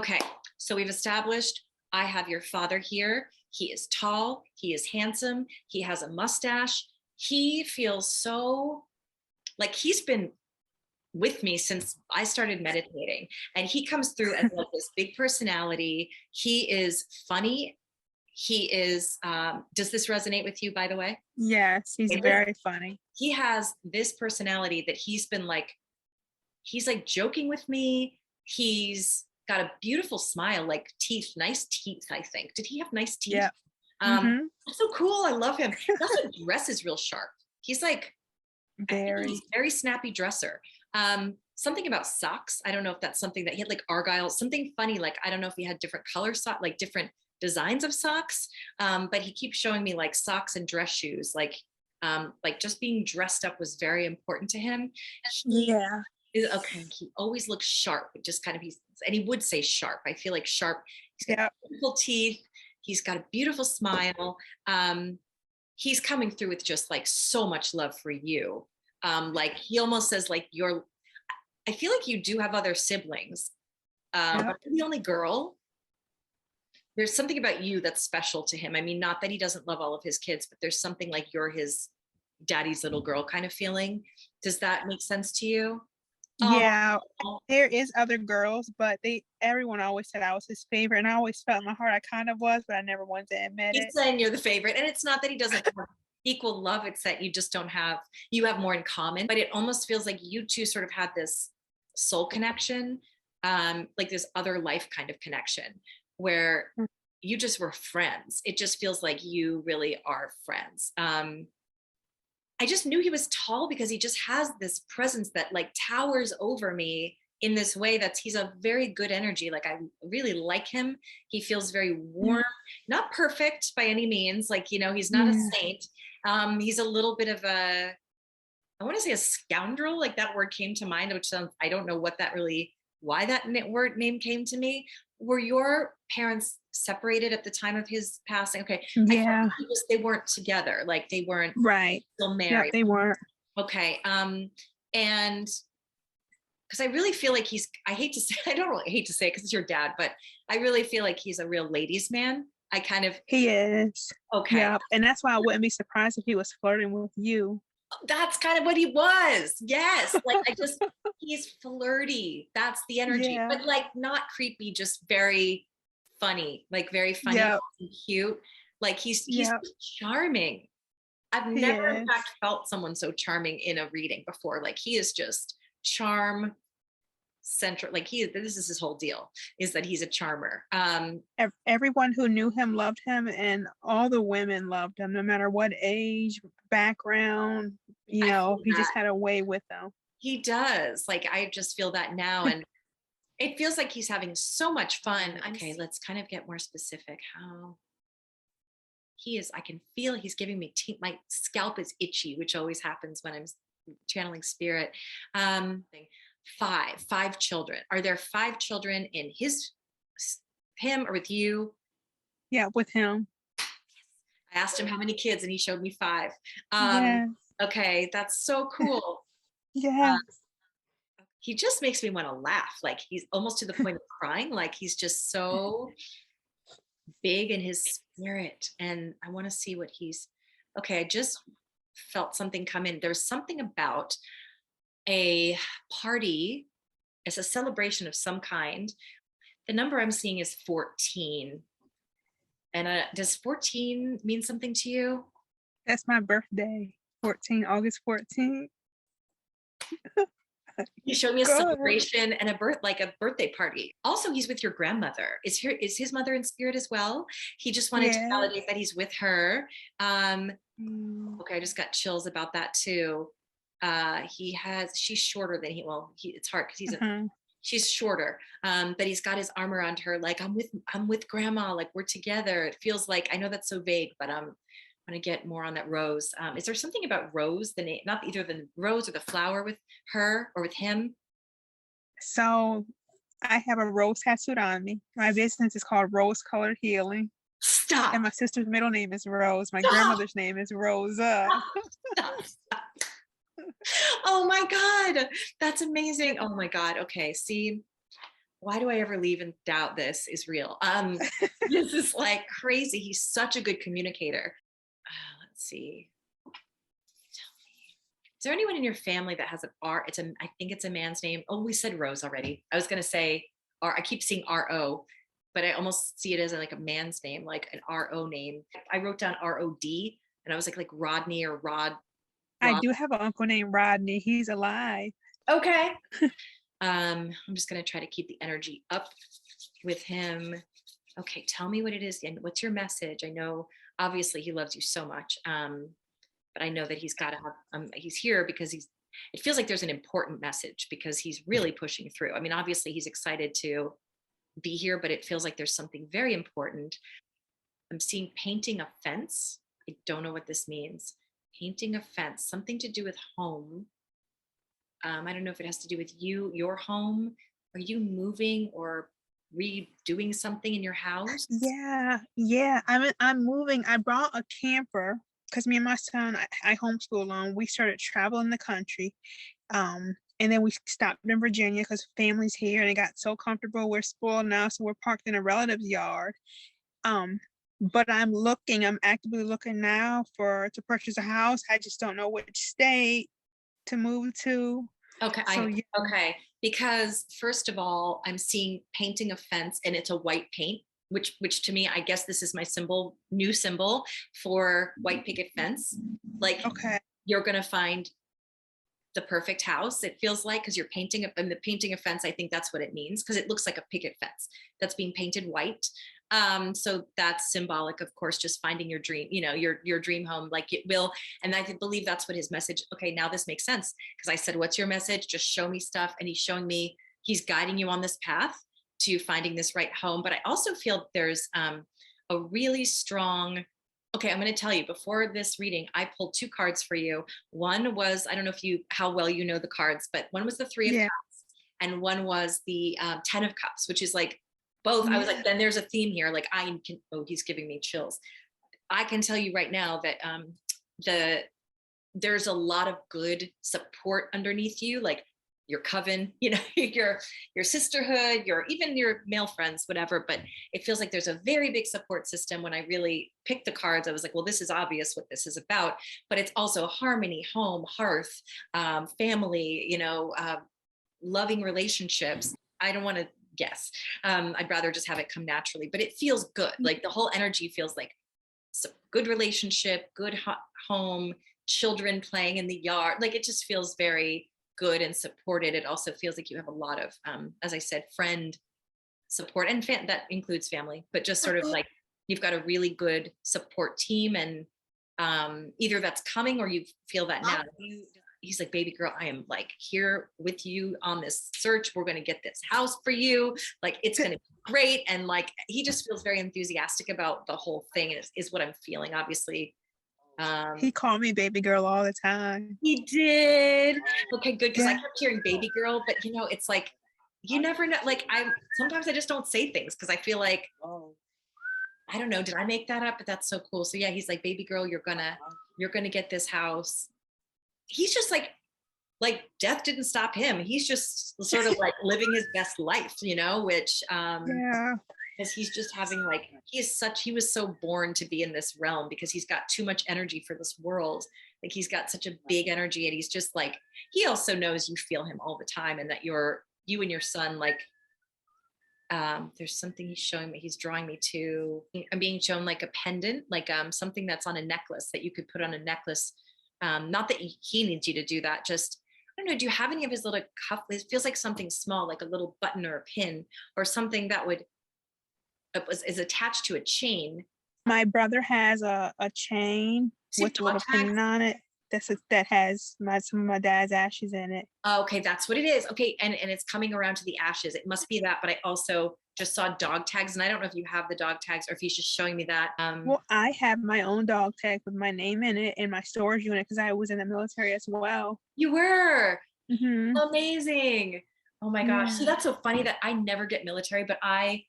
Okay, so we've established I have your father here. He is tall, he is handsome, he has a mustache. He feels so like he's been with me since I started meditating. And he comes through as like this big personality. He is funny. He is, does this resonate with you, by the way? Yes, he's very funny. He has this personality that he's like joking with me. He's got a beautiful smile, like teeth, nice teeth, I think. Did he have nice teeth? Yeah. Mm-hmm. That's so cool. I love him. He also dresses real sharp. He's like, I feel like he's Very. a very snappy dresser. Something about socks. I don't know if that's something that he had like Argyle, something funny. Like, I don't know if he had different color socks, like different designs of socks. But he keeps showing me like socks and dress shoes. Like just being dressed up was very important to him. He Yeah. okay. He always looks sharp, just kind of, and he would say sharp. I feel like sharp. He's got Yeah. beautiful teeth. He's got a beautiful smile. He's coming through with just like so much love for you. Like he almost says like I feel like you do have other siblings, Yeah. but you're the only girl. There's something about you that's special to him. I mean, not that he doesn't love all of his kids, but there's something like you're his daddy's little girl kind of feeling. Does that make sense to you? Oh, Yeah. There is other girls, but everyone always said I was his favorite, and I always felt in my heart I kind of was, but I never wanted to admit he's it. saying you're the favorite. And it's not that he doesn't have equal love, it's that you just don't have, you have more in common. But it almost feels like you two sort of had this soul connection, like this other life kind of connection where Mm. you just were friends. It just feels like you really are friends. I just knew he was tall because he just has this presence that like towers over me in this way he's a very good energy. Like I really like him. He feels very Yeah. warm, not perfect by any means. Like, he's not a Yeah. saint. He's a little bit of I want to say a scoundrel, like that word came to mind, which sounds, I don't know why that word name came to me. Were your parents separated at the time of his passing? Okay. I thought Yeah. they weren't together. Like they weren't Right. still Yep, married. they were. Okay. And because I really feel like I hate to say, I don't really hate to say it because it's your dad, but I really feel like he's a real ladies' man. I kind of, He is. okay. Yep, and that's why I wouldn't be surprised if he was flirting with you. That's kind of what he was. Yes. Like he's flirty. That's the energy, Yeah. but like not creepy, just very funny, like very funny Yep. and cute. Like he's Yep. charming. I've He never in is. fact felt someone so charming in a reading before. Like he is just charm central. Like this is his whole deal, is that he's a charmer. Everyone who knew him loved him, and all the women loved him, no matter what age, background, I feel he that just had a way with them. he does. Like I just feel that now, and it feels like he's having so much fun. Okay, let's kind of get more specific. How he is, I can feel he's giving me my scalp is itchy, which always happens when I'm channeling spirit. Five children. Are there five children in him or with you? Yeah, with him. I asked him how many kids and he showed me five. Um, Yes. okay, that's so cool. Uh, Yes. he just makes me want to laugh. Like he's almost to the point of crying. Like he's just so big in his spirit. And I want to see what okay. I just felt something come in. There's something about a party. It's a celebration of some kind. The number I'm seeing is 14. And does 14 mean something to you? That's my birthday, August 14th. He showed me a Go ahead. celebration and like a birthday party. Also, he's with your grandmother. Is his mother in spirit as well? He just wanted to Yes. validate that he's with her. Um, Mm. okay, I just got chills about that too. She's shorter than it's hard because Uh-huh. she's shorter. But he's got his arm around her, like I'm with grandma, like we're together. It feels like, I know that's so vague, but I'm going to get more on that rose. Is there something about rose, the name, not either the rose or the flower with her or with him? So I have a rose tattooed on me. My business is called Rose Colored Healing, Stop. and my sister's middle name is Rose. My Stop. grandmother's name is Rosa. Stop. Stop. Oh my God. That's amazing. Oh my God. Okay. See, why do I ever leave and doubt this is real? This is like crazy. He's such a good communicator. Let's see. Is there anyone in your family that has an R? I think it's a man's name. Oh, we said Rose already. I was going to say R. I keep seeing RO, but I almost see it as like a man's name, like an RO name. I wrote down ROD and I was like Rodney or I Rod. do have an uncle named Rodney. He's alive. Okay. I'm just going to try to keep the energy up with him. Okay. Tell me what it is. And what's your message? I know obviously he loves you so much. But I know that he's got to have, he's here because it feels like there's an important message because he's really pushing through. I mean, obviously he's excited to be here, but it feels like there's something very important. I'm seeing painting a fence. I don't know what this means. Painting a fence, something to do with home. I don't know if it has to do with you, your home. Are you moving or redoing something in your house? Yeah. I'm moving. I brought a camper because me and my son, I homeschool alone. We started traveling the country. And then we stopped in Virginia because family's here and it got so comfortable. We're spoiled now, so we're parked in a relative's yard. But I'm actively looking now to purchase a house. I just don't know which state to move to. Okay. So yeah. Okay. Because first of all, I'm seeing painting a fence and it's a white paint, which to me, I guess this is my new symbol for white picket fence. Like Okay. you're going to find the perfect house. It feels like, cause you're painting and the painting a fence. I think that's what it means. Cause it looks like a picket fence that's being painted white. So that's symbolic, of course, just finding your dream, your dream home, like it will. And I believe that's what his message. Okay. Now this makes sense. Cause I said, what's your message? Just show me stuff. And he's showing me, he's guiding you on this path to finding this right home. But I also feel there's a really strong, okay, I'm going to tell you before this reading, I pulled two cards for you. One was, I don't know how well you know the cards, but one was the Three of Yeah. Cups and one was the 10 of Cups, which is like both. I was like, then there's a theme here. Like he's giving me chills. I can tell you right now that there's a lot of good support underneath you. Like your coven, your sisterhood, even your male friends, whatever. But it feels like there's a very big support system. When I really picked the cards, I was like, well, this is obvious what this is about, but it's also harmony, home, hearth, family, loving relationships. I don't want to guess. I'd rather just have it come naturally, but it feels good. Like the whole energy feels like good relationship, good home, children playing in the yard. Like it just feels very good and supported. It also feels like you have a lot of, as I said, friend support, and that includes family, but just sort of like you've got a really good support team, and either that's coming or you feel that now. He's like, baby girl, I am like here with you on this search. We're going to get this house for you. Like, it's going to be great. And like, he just feels very enthusiastic about the whole thing is what I'm feeling. Obviously, he called me baby girl all the time. He did. Okay, good. Because I kept hearing baby girl, but it's like, you never know. Like sometimes I just don't say things because I feel like, I don't know, did I make that up? But that's so cool. So yeah, he's like, baby girl, you're gonna get this house. He's just like death didn't stop him. He's just sort of like living his best life, which because he's just having he was so born to be in this realm because he's got too much energy for this world. Like he's got such a big energy, and he's just like, he also knows you feel him all the time, and that you and your son, like, there's something he's showing me. He's drawing me to, I'm being shown like a pendant, like something that's on a necklace that you could put on a necklace. Not that he needs you to do that. Just, I don't know. Do you have any of his little cuff? It feels like something small, like a little button or a pin or something that is attached to a chain. My brother has a chain with a little pin on it. That has some of my dad's ashes in it. Oh, okay, that's what it is. Okay, and it's coming around to the ashes. It must be that, but I also just saw dog tags, and I don't know if you have the dog tags or if he's just showing me that. Well, I have my own dog tag with my name in it in my storage unit because I was in the military as well. You were? Mm-hmm. Amazing. Oh my gosh. See, that's so funny that I never get military, but I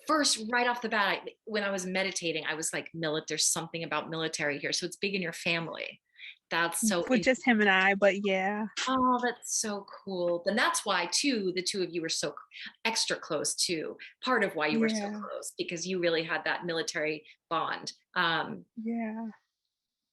first, right off the bat, when I was meditating, I was like, there's something about military here. So it's big in your family. That's so with just him and I, but yeah. oh, that's so cool. Then that's why too, the two of you were so extra close too. Part of why you were so Yeah. close because you really had that military bond. Yeah.